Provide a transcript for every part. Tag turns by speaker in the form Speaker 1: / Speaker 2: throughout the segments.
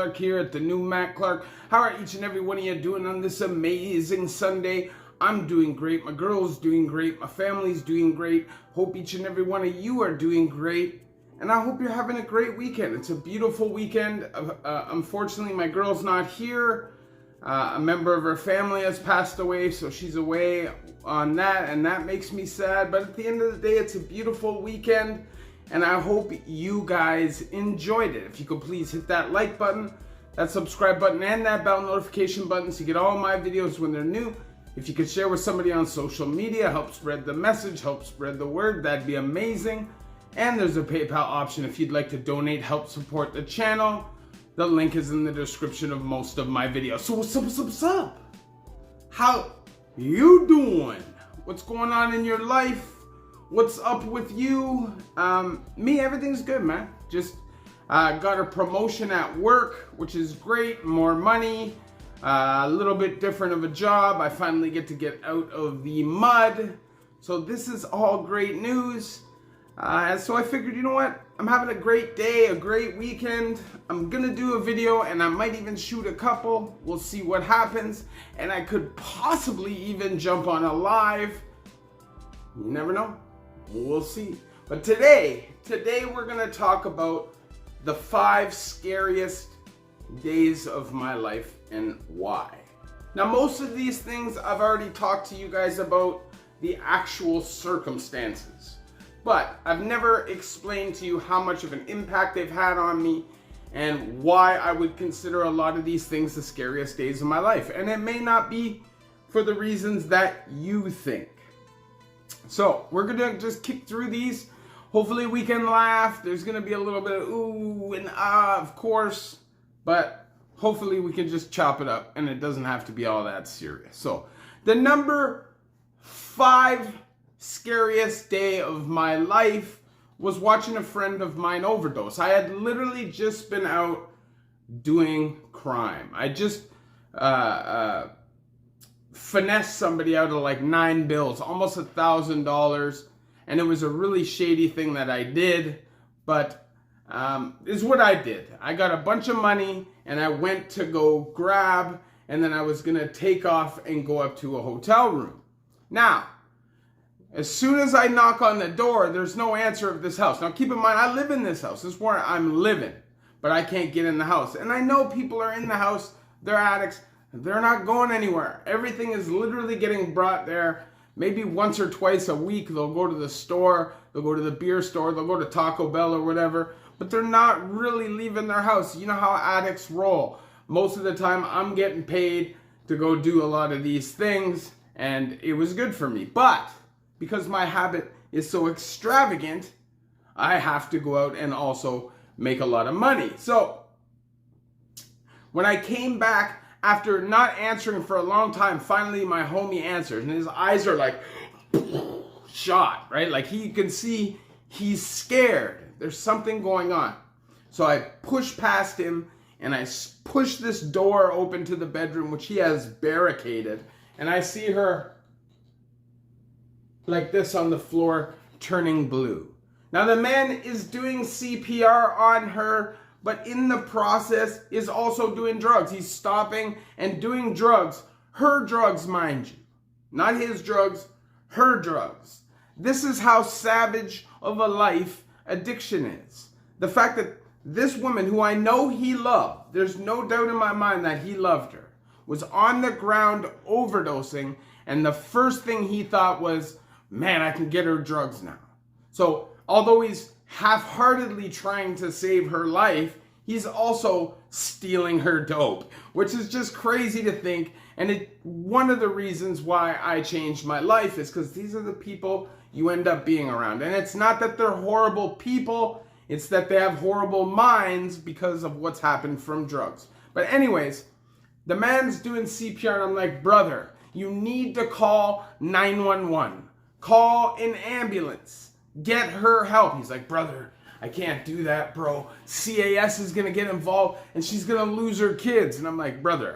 Speaker 1: Clark here at the new Matt Clark. How are each and every one of you doing on this amazing Sunday? I'm doing great. My girl's doing great. My family's doing great. Hope each and every one of you are doing great. And I hope you're having a great weekend. It's a beautiful weekend. Unfortunately, my girl's not here. A member of her family has passed away, so she's away on that, and that makes me sad. But at the end of the day, it's a beautiful weekend, and I hope you guys enjoyed it. If you could please hit that like button, that subscribe button, and that bell notification button so you get all my videos when they're new. If you could share with somebody on social media, help spread the message, help spread the word, that'd be amazing. And there's a PayPal option if you'd like to donate, help support the channel. The link is in the description of most of my videos. So what's up? How you doing? What's going on in your life? What's up with you? Me, everything's good, man. Just got a promotion at work, which is great. More money, a little bit different of a job. I finally get to get out of the mud. So this is all great news. So I figured, you know what? I'm having a great day, a great weekend. I'm gonna do a video and I might even shoot a couple. We'll see what happens. And I could possibly even jump on a live. You never know. We'll see. But today we're gonna talk about the 5 scariest days of my life and why. Now, most of these things I've already talked to you guys about the actual circumstances. But I've never explained to you how much of an impact they've had on me and why I would consider a lot of these things the scariest days of my life. And it may not be for the reasons that you think. So we're gonna just kick through these. Hopefully we can laugh. There's gonna be a little bit of ooh and ah, of course. But hopefully we can just chop it up and it doesn't have to be all that serious. So the number 5 scariest day of my life was watching a friend of mine overdose. I had literally just been out doing crime. I just finessed somebody out of like 9 bills, almost $1,000, and it was a really shady thing that I did, but is what I did. I got a bunch of money and I went to go grab, and then I was gonna take off and go up to a hotel room. Now, as soon as I knock on the door, there's no answer of this house. Now keep in mind, I live in this house. This is where I'm living, but I can't get in the house. And I know people are in the house, they're addicts, they're not going anywhere. Everything is literally getting brought there. Maybe once or twice a week, they'll go to the store, they'll go to the beer store, they'll go to Taco Bell or whatever, but they're not really leaving their house. You know how addicts roll. Most of the time, I'm getting paid to go do a lot of these things, and it was good for me. But because my habit is so extravagant, I have to go out and also make a lot of money. So when I came back after not answering for a long time, finally my homie answers, and his eyes are like shot, right? Like you can see he's scared. There's something going on. So I push past him and I push this door open to the bedroom, which he has barricaded, and I see her like this on the floor, turning blue. Now the man is doing CPR on her, but in the process is also doing drugs. He's stopping and doing drugs. Her drugs, mind you. Not his drugs, her drugs. This is how savage of a life addiction is. The fact that this woman, who I know he loved, there's no doubt in my mind that he loved her, was on the ground overdosing, and the first thing he thought was, man, I can get her drugs now. So although he's half-heartedly trying to save her life, he's also stealing her dope, which is just crazy to think. And one of the reasons why I changed my life is because these are the people you end up being around. And it's not that they're horrible people, it's that they have horrible minds because of what's happened from drugs. But anyways, the man's doing CPR and I'm like, brother, you need to call 911. Call an ambulance. Get her help. He's like, brother, I can't do that, bro. CAS is going to get involved and she's going to lose her kids. And I'm like, brother,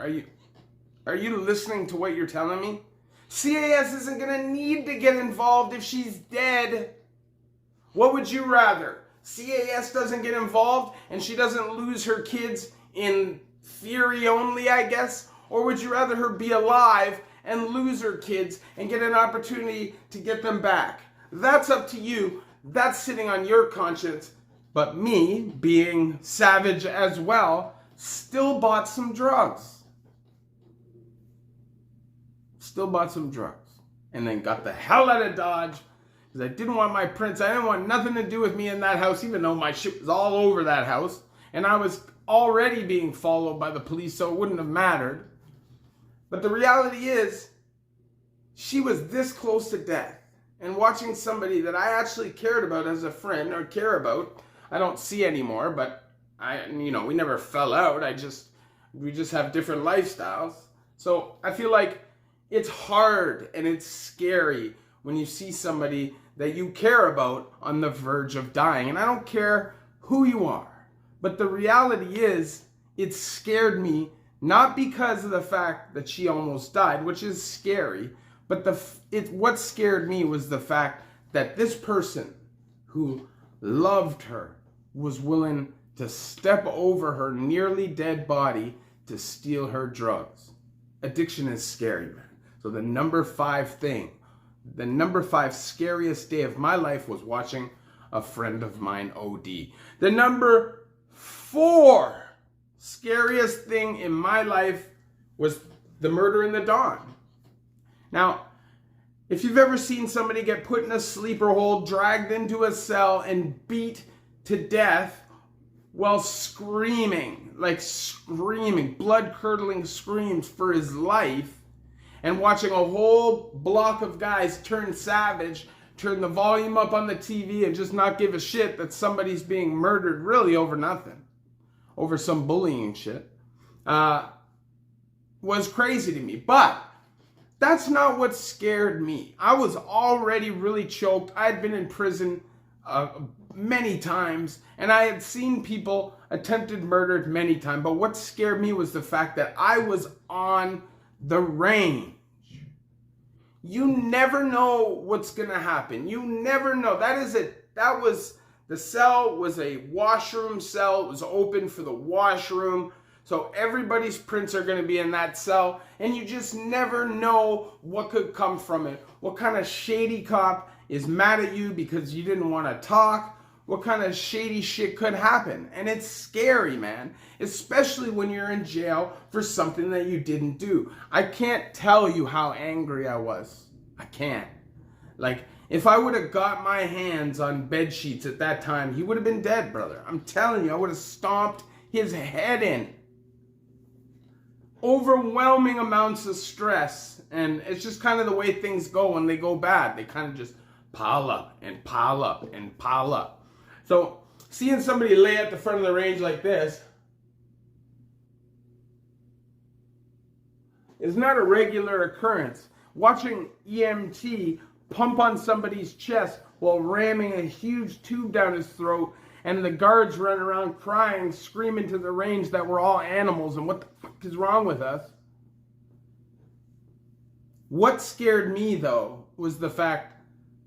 Speaker 1: are you listening to what you're telling me? CAS isn't going to need to get involved if she's dead. What would you rather? CAS doesn't get involved and she doesn't lose her kids in theory only, I guess? Or would you rather her be alive and lose her kids and get an opportunity to get them back? That's up to you. That's sitting on your conscience. But me, being savage as well, still bought some drugs. Still bought some drugs. And then got the hell out of Dodge. Because I didn't want my prints. I didn't want nothing to do with me in that house, even though my shit was all over that house. And I was already being followed by the police, so it wouldn't have mattered. But the reality is, she was this close to death. And watching somebody that I actually cared about as a friend, or care about, I don't see anymore, but we never fell out. We just have different lifestyles. So I feel like it's hard and it's scary when you see somebody that you care about on the verge of dying. And I don't care who you are, but the reality is, it scared me, not because of the fact that she almost died, which is scary, but what scared me was the fact that this person who loved her was willing to step over her nearly dead body to steal her drugs. Addiction is scary, man. So the number 5 scariest day of my life was watching a friend of mine OD. The number 4 scariest thing in my life was the murder in the dawn. Now, if you've ever seen somebody get put in a sleeper hold, dragged into a cell, and beat to death while screaming, blood-curdling screams for his life, and watching a whole block of guys turn savage, turn the volume up on the TV, and just not give a shit that somebody's being murdered really over nothing, over some bullying shit, was crazy to me. But that's not what scared me. I was already really choked. I had been in prison many times, and I had seen people attempted murdered many times. But what scared me was the fact that I was on the range. You never know what's gonna happen. You never know. The cell was a washroom cell. It was open for the washroom. So everybody's prints are going to be in that cell. And you just never know what could come from it. What kind of shady cop is mad at you because you didn't want to talk? What kind of shady shit could happen? And it's scary, man. Especially when you're in jail for something that you didn't do. I can't tell you how angry I was. I can't. If I would have got my hands on bed sheets at that time, he would have been dead, brother. I'm telling you, I would have stomped his head in. Overwhelming amounts of stress. And it's just kind of the way things go when they go bad. They kind of just pile up and pile up and pile up. So seeing somebody lay at the front of the range like this is not a regular occurrence. Watching EMT pump on somebody's chest while ramming a huge tube down his throat, and the guards run around crying, screaming to the range that we're all animals and what the fuck is wrong with us. What scared me, though, was the fact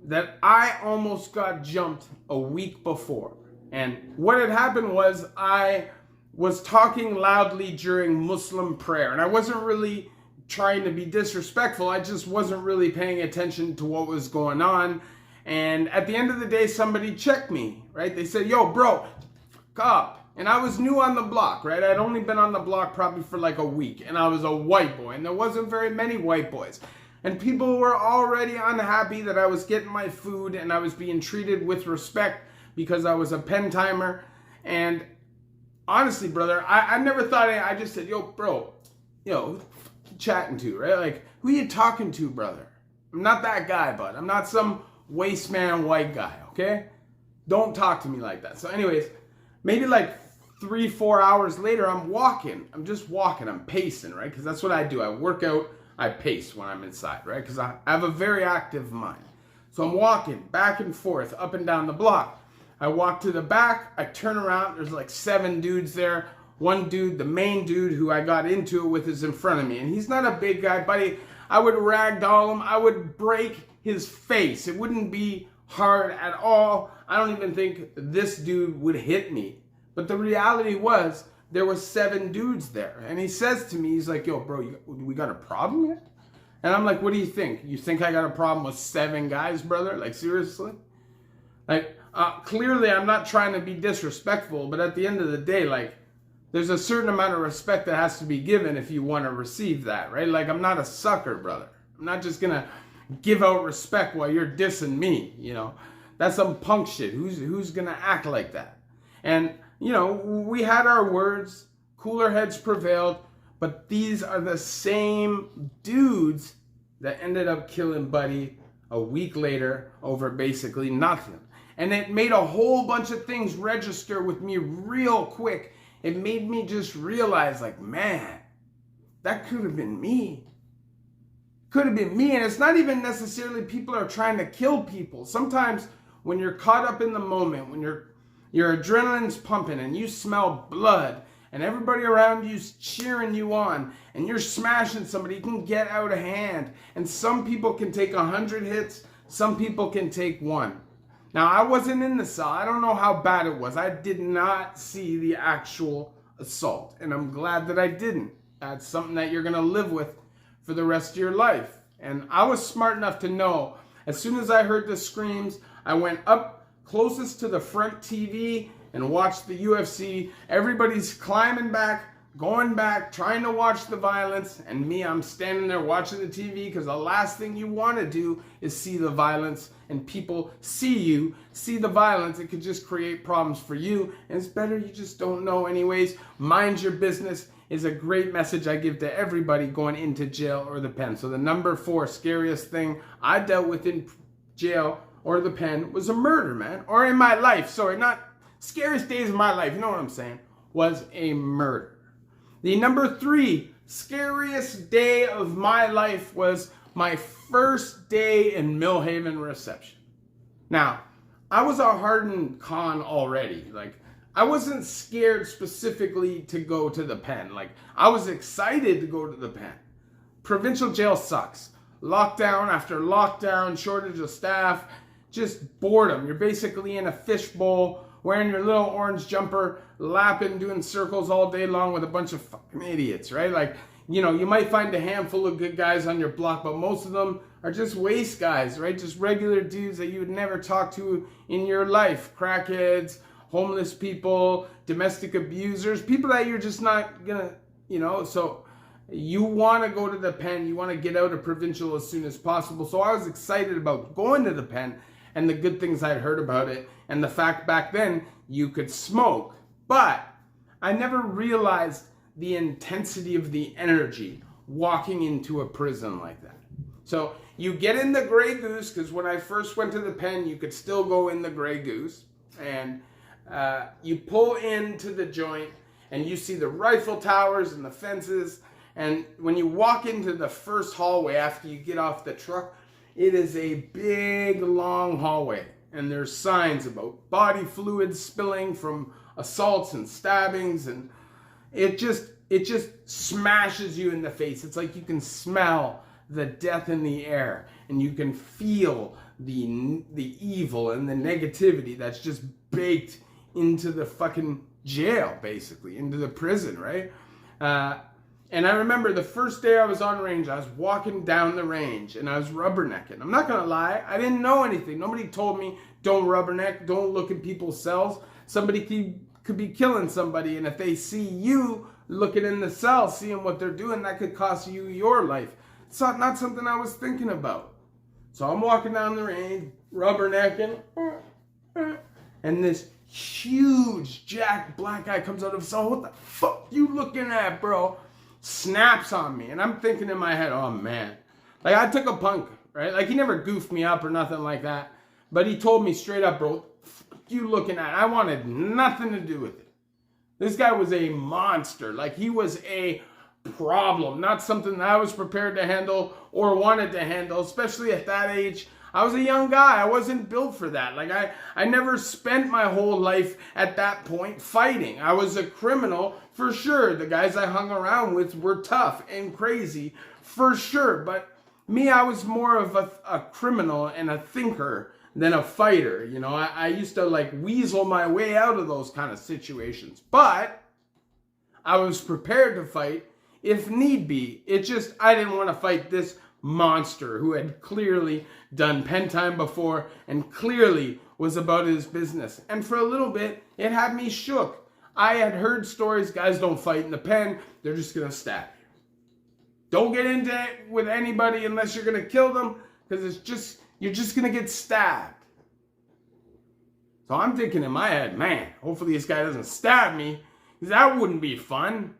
Speaker 1: that I almost got jumped a week before. And what had happened was I was talking loudly during Muslim prayer, and I wasn't really trying to be disrespectful. I just wasn't really paying attention to what was going on. And at the end of the day, somebody checked me, right? They said, yo, bro, fuck up. And I was new on the block, right? I'd only been on the block probably for like a week, and I was a white boy, and there wasn't very many white boys. And people were already unhappy that I was getting my food and I was being treated with respect because I was a pen timer. And honestly, brother, I never thought, I just said, yo, bro, who you chatting to, right? Who you talking to, brother? I'm not that guy, bud. I'm not some waste man white guy, okay? Don't talk to me like that. So anyways, maybe 3-4 hours later, I'm walking. I'm just walking. I'm pacing, right? Because that's what I do. I work out. I pace when I'm inside, right? Because I have a very active mind. So I'm walking back and forth, up and down the block. I walk to the back. I turn around. There's 7 dudes there. One dude, the main dude who I got into it with, is in front of me. And he's not a big guy, buddy. I would ragdoll him. I would break his face. It wouldn't be hard at all. I don't even think this dude would hit me. But the reality was, there was 7 dudes there. And he says to me, he's like, yo, bro, we got a problem here? And I'm like, what do you think? You think I got a problem with 7 guys, brother? Like, seriously? Like, clearly I'm not trying to be disrespectful, but at the end of the day, like, there's a certain amount of respect that has to be given if you want to receive that, right? Like, I'm not a sucker, brother. I'm not just going to give out respect while you're dissing me, you know? That's some punk shit. Who's going to act like that? And, you know, we had our words, cooler heads prevailed, but these are the same dudes that ended up killing Buddy a week later over basically nothing. And it made a whole bunch of things register with me real quick. It made me just realize, like, man, that could have been me. Could have been me. And it's not even necessarily people are trying to kill people. Sometimes when you're caught up in the moment, when your adrenaline's pumping and you smell blood and everybody around you's cheering you on and you're smashing somebody, you can get out of hand. And some people can take 100 hits. Some people can take 1. Now, I wasn't in the cell. I don't know how bad it was. I did not see the actual assault. And I'm glad that I didn't. That's something that you're going to live with for the rest of your life. And I was smart enough to know, as soon as I heard the screams, I went up closest to the front TV and watched the UFC. Everybody's climbing back, going back, trying to watch the violence. And me, I'm standing there watching the TV because the last thing you want to do is see the violence. And people see the violence. It could just create problems for you. And it's better you just don't know anyways. Mind your business is a great message I give to everybody going into jail or the pen. So the number 4 scariest thing I dealt with in jail or the pen was a murder, man. Or in my life. Sorry, not scariest days of my life. You know what I'm saying? Was a murder. The number 3 scariest day of my life was my first day in Milhaven reception. Now, I was a hardened con already. Like, I wasn't scared specifically to go to the pen. Like, I was excited to go to the pen. Provincial jail sucks. Lockdown after lockdown, shortage of staff, just boredom. You're basically in a fishbowl, wearing your little orange jumper, lapping, doing circles all day long with a bunch of fucking idiots, right? Like, you know, you might find a handful of good guys on your block, but most of them are just waste guys, right? Just regular dudes that you would never talk to in your life. Crackheads, homeless people, domestic abusers, people that you're just not gonna, you know, so you want to go to the pen, you want to get out of provincial as soon as possible. So I was excited about going to the pen and the good things I'd heard about it and the fact back then you could smoke. But I never realized the intensity of the energy walking into a prison like that. So you get in the Grey Goose, because when I first went to the pen, you could still go in the Grey Goose, and you pull into the joint and you see the rifle towers and the fences. And when you walk into the first hallway after you get off the truck, it is a big, long hallway. And there's signs about body fluids spilling from assaults and stabbings, and it just smashes you in the face. It's like you can smell the death in the air, and you can feel the evil and the negativity that's just baked into the fucking jail, basically, into the prison, right? And I remember the first day I was on range, I was walking down the range, and I was rubbernecking. I'm not gonna lie, I didn't know anything. Nobody told me, don't rubberneck, don't look in people's cells. Somebody could be killing somebody, and if they see you looking in the cell, seeing what they're doing, that could cost you your life. It's not something I was thinking about. So I'm walking down the range, rubbernecking, and this huge jacked black guy comes out of the cell. What the fuck you looking at, bro? Snaps on me, and I'm thinking in my head, oh man. Like, I took a punk, right? Like, he never goofed me up or nothing like that. But he told me straight up, bro, fuck you looking at? I wanted nothing to do with it. This guy was a monster. Like, he was a problem, not something that I was prepared to handle or wanted to handle, especially at that age. I was a young guy. I wasn't built for that. Like, I never spent my whole life at that point fighting. I was a criminal for sure. The guys I hung around with were tough and crazy for sure. But me, I was more of a criminal and a thinker than a fighter. You know, I used to like weasel my way out of those kind of situations. But I was prepared to fight if need be. It's just I didn't want to fight this monster who had clearly done pen time before and clearly was about his business. And for a little bit, it had me shook. I had heard stories, guys don't fight in the pen, they're just going to stab you. Don't get into it with anybody unless you're going to kill them, because you're just going to get stabbed. So I'm thinking in my head, man, hopefully this guy doesn't stab me, because that wouldn't be fun.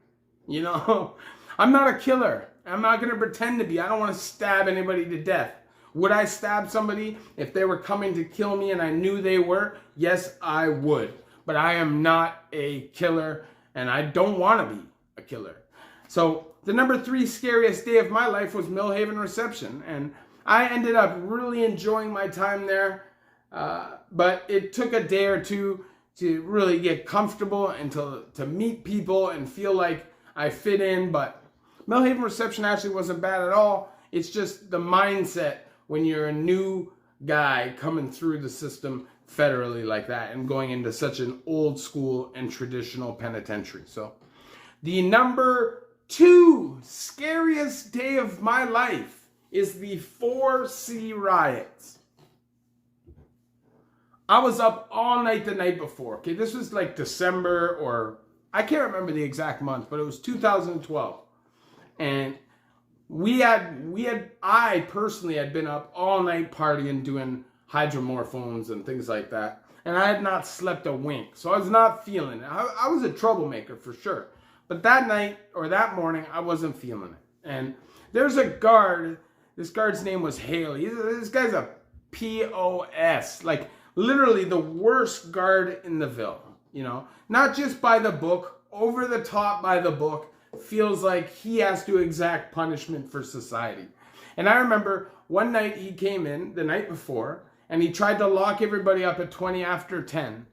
Speaker 1: You know, I'm not a killer. I'm not going to pretend to be. I don't want to stab anybody to death. Would I stab somebody if they were coming to kill me and I knew they were? Yes, I would. But I am not a killer, and I don't want to be a killer. So the number 3 scariest day of my life was Milhaven reception, and I ended up really enjoying my time there. But it took a day or two to really get comfortable and to meet people and feel like I fit in. But Milhaven reception actually wasn't bad at all. It's just the mindset when you're a new guy coming through the system federally like that and going into such an old school and traditional penitentiary. So the number 2 scariest day of my life is the 4C riots. I was up all night the night before. Okay, this was like December, or I can't remember the exact month, but it was 2012. And I personally had been up all night partying, doing hydromorphones and things like that. And I had not slept a wink. So I was not feeling it. I was a troublemaker for sure. But that night or that morning, I wasn't feeling it. And there's a guard. This guard's name was Haley. This guy's a POS. Like literally the worst guard in the Ville. You know, not just by the book, over the top by the book. Feels like he has to exact punishment for society. And I remember one night he came in the night before and he tried to lock everybody up at 20 after 10.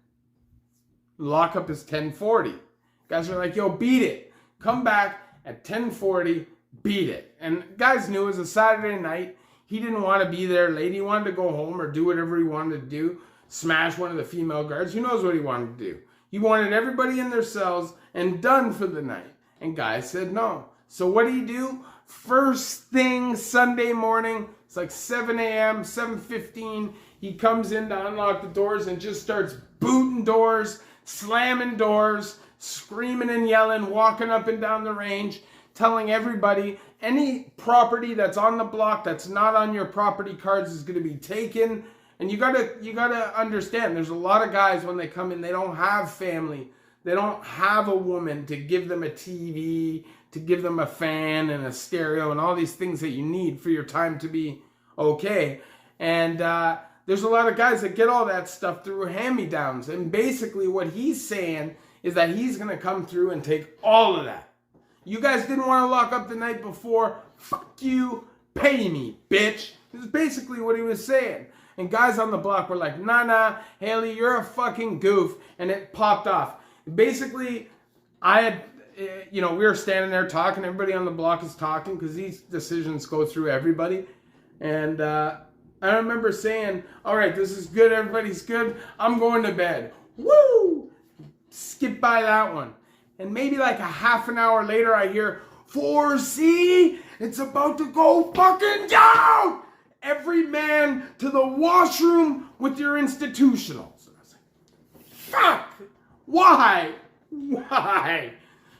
Speaker 1: Lock up is 10:40. Guys are like, yo, beat it. Come back at 10:40, beat it. And guys knew it was a Saturday night. He didn't want to be there late. He wanted to go home or do whatever he wanted to do. Smash one of the female guards. Who knows what he wanted to do? He wanted everybody in their cells and done for the night. And guys said no. So what did he do? First thing Sunday morning, it's like 7 a.m., 7:15. He comes in to unlock the doors and just starts booting doors, slamming doors, screaming and yelling, walking up and down the range, telling everybody any property that's on the block that's not on your property cards is going to be taken. And you gotta understand, there's a lot of guys when they come in, they don't have family. They don't have a woman to give them a TV, to give them a fan and a stereo and all these things that you need for your time to be okay. And there's a lot of guys that get all that stuff through hand-me-downs. And basically what he's saying is that he's going to come through and take all of that. You guys didn't want to lock up the night before? Fuck you, pay me, bitch. This is basically what he was saying. And guys on the block were like, nah, Haley, you're a fucking goof. And it popped off. Basically, we were standing there talking. Everybody on the block is talking because these decisions go through everybody. And I remember saying, all right, this is good. Everybody's good. I'm going to bed. Woo! Skip by that one. And maybe like a half an hour later, I hear, 4C, it's about to go fucking down. Every man to the washroom with your institutionals. And I was like, fuck. Why?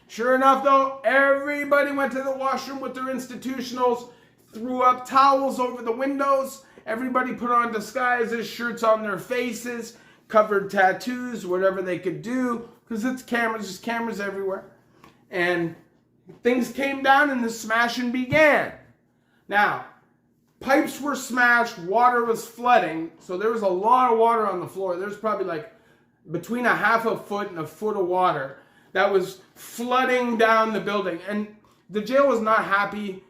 Speaker 1: Sure enough, though, everybody went to the washroom with their institutionals, threw up towels over the windows. Everybody put on disguises, shirts on their faces, covered tattoos, whatever they could do, because it's cameras, there's cameras everywhere. And things came down and the smashing began. Now, pipes were smashed, water was flooding, so there was a lot of water on the floor. There's probably like between a half a foot and a foot of water that was flooding down the building. And the jail was not happy.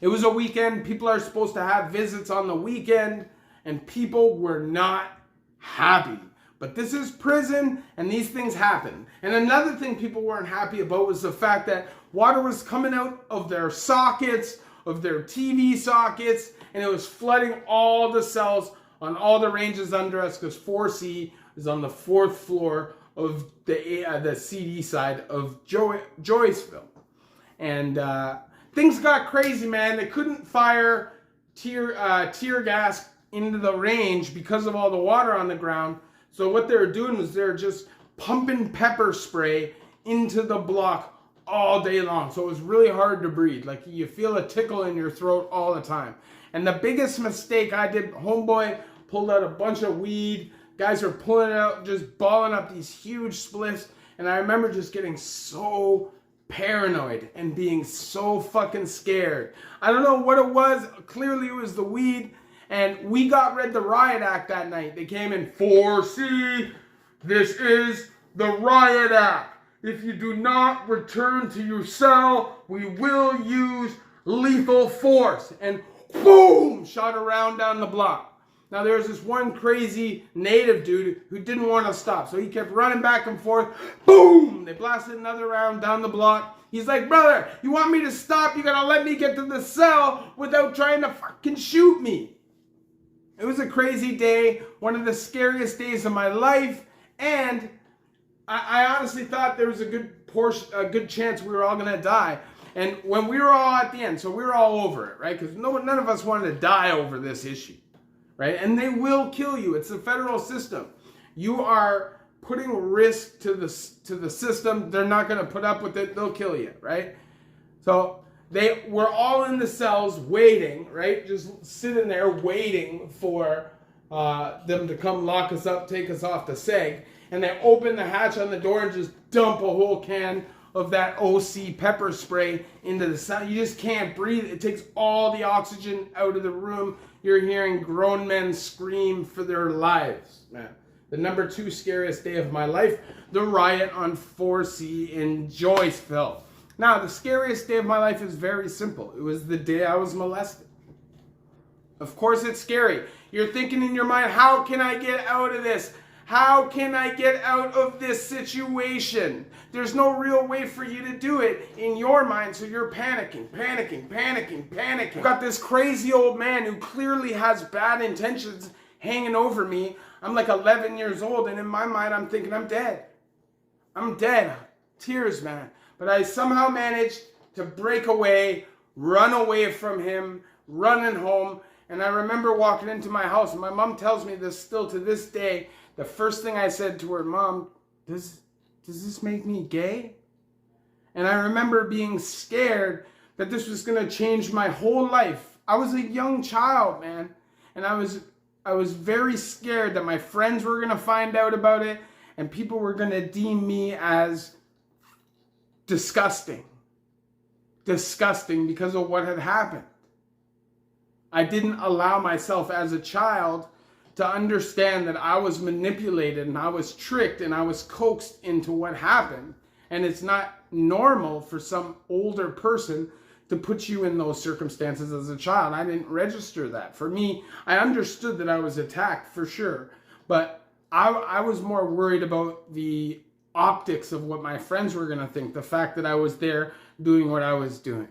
Speaker 1: It was a weekend. People are supposed to have visits on the weekend, and people were not happy. But this is prison, and these things happen. And another thing people weren't happy about was the fact that water was coming out of their sockets, of their TV sockets, and it was flooding all the cells on all the ranges under us, because 4C is on the 4th floor of the CD side of Joyceville. And things got crazy, man. They couldn't fire tear gas into the range because of all the water on the ground. So what they were doing was they're just pumping pepper spray into the block all day long. So it was really hard to breathe. Like you feel a tickle in your throat all the time. And the biggest mistake I did, homeboy pulled out a bunch of weed. Guys are pulling it out, just balling up these huge spliffs. And I remember just getting so paranoid and being so fucking scared. I don't know what it was. Clearly it was the weed. And we got read the Riot Act that night. They came in 4C. This is the Riot Act. If you do not return to your cell, we will use lethal force. And boom, shot around down the block. Now there was this one crazy native dude who didn't want to stop. So he kept running back and forth. Boom! They blasted another round down the block. He's like, brother, you want me to stop? You gotta let me get to the cell without trying to fucking shoot me. It was a crazy day, one of the scariest days of my life, and I honestly thought there was a good chance we were all gonna die. And when we were all at the end, so we were all over it, right? Because none of us wanted to die over this issue, right? And they will kill you. It's the federal system. You are putting risk to the system. They're not gonna put up with it. They'll kill you, right? So they were all in the cells waiting, right? Just sitting there waiting for them to come lock us up, take us off the seg. And they open the hatch on the door and just dump a whole can of that OC pepper spray into the cell. You just can't breathe. It takes all the oxygen out of the room. You're hearing grown men scream for their lives, man. The number 2 scariest day of my life, the riot on 4C in Joyceville. Now, the scariest day of my life is very simple. It was the day I was molested. Of course, it's scary. You're thinking in your mind, how can I get out of this? How can I get out of this situation? There's no real way for you to do it in your mind, so you're panicking. I've got this crazy old man who clearly has bad intentions hanging over me. I'm like 11 years old, and in my mind, I'm thinking I'm dead. I'm dead. Tears, man. But I somehow managed to break away, run away from him, running home. And I remember walking into my house, and my mom tells me this still to this day. The first thing I said to her, Mom, does this make me gay? And I remember being scared that this was going to change my whole life. I was a young child, man. And I was very scared that my friends were going to find out about it and people were going to deem me as disgusting because of what had happened. I didn't allow myself as a child to understand that I was manipulated and I was tricked and I was coaxed into what happened. And it's not normal for some older person to put you in those circumstances as a child. I didn't register that. For me, I understood that I was attacked for sure, but I was more worried about the optics of what my friends were going to think, the fact that I was there doing what I was doing.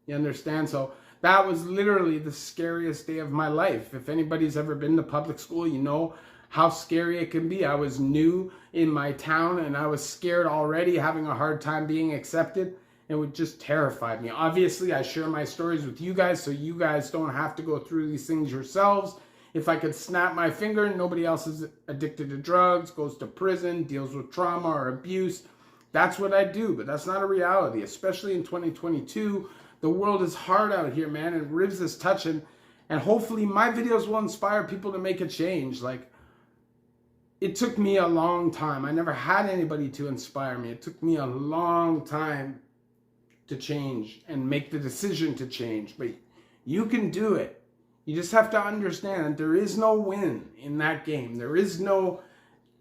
Speaker 1: You understand? So that was literally the scariest day of my life. If anybody's ever been to public school, you know how scary it can be. I was new in my town and I was scared already, having a hard time being accepted. It would just terrify me. Obviously, I share my stories with you guys so you guys don't have to go through these things yourselves. If I could snap my finger, nobody else is addicted to drugs, goes to prison, deals with trauma or abuse. That's what I do, but that's not a reality, especially in 2022. The world is hard out here, man, and ribs is touching. And hopefully my videos will inspire people to make a change. Like, it took me a long time. I never had anybody to inspire me. It took me a long time to change and make the decision to change. But you can do it. You just have to understand that there is no win in that game. There is no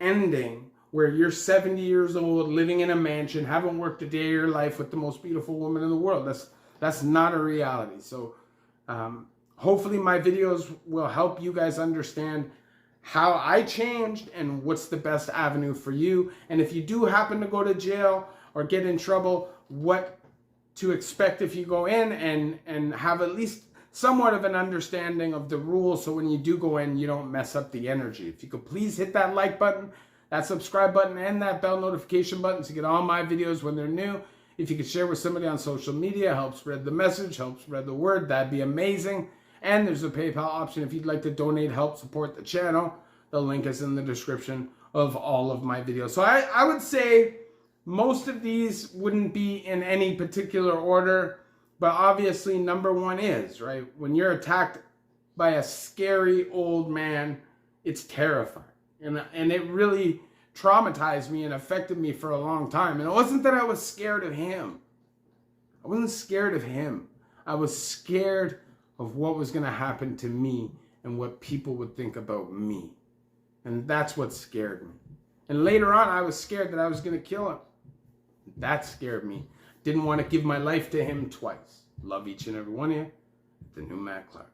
Speaker 1: ending where you're 70 years old, living in a mansion, haven't worked a day of your life with the most beautiful woman in the world. That's not a reality. So hopefully my videos will help you guys understand how I changed and what's the best avenue for you. And if you do happen to go to jail or get in trouble, what to expect if you go in, and have at least somewhat of an understanding of the rules, so when you do go in, you don't mess up the energy. If you could please hit that like button, that subscribe button and that bell notification button to get all my videos when they're new. If you could share with somebody on social media, help spread the message, help spread the word, that'd be amazing. And there's a PayPal option if you'd like to donate, help support the channel. The link is in the description of all of my videos. So I would say most of these wouldn't be in any particular order, but obviously number one is, right? When you're attacked by a scary old man, it's terrifying. And it really traumatized me and affected me for a long time. And it wasn't that I was scared of him. I wasn't scared of him. I was scared of what was going to happen to me and what people would think about me. And that's what scared me. And later on, I was scared that I was going to kill him. That scared me. Didn't want to give my life to him twice. Love each and every one of you. The new Matt Clark.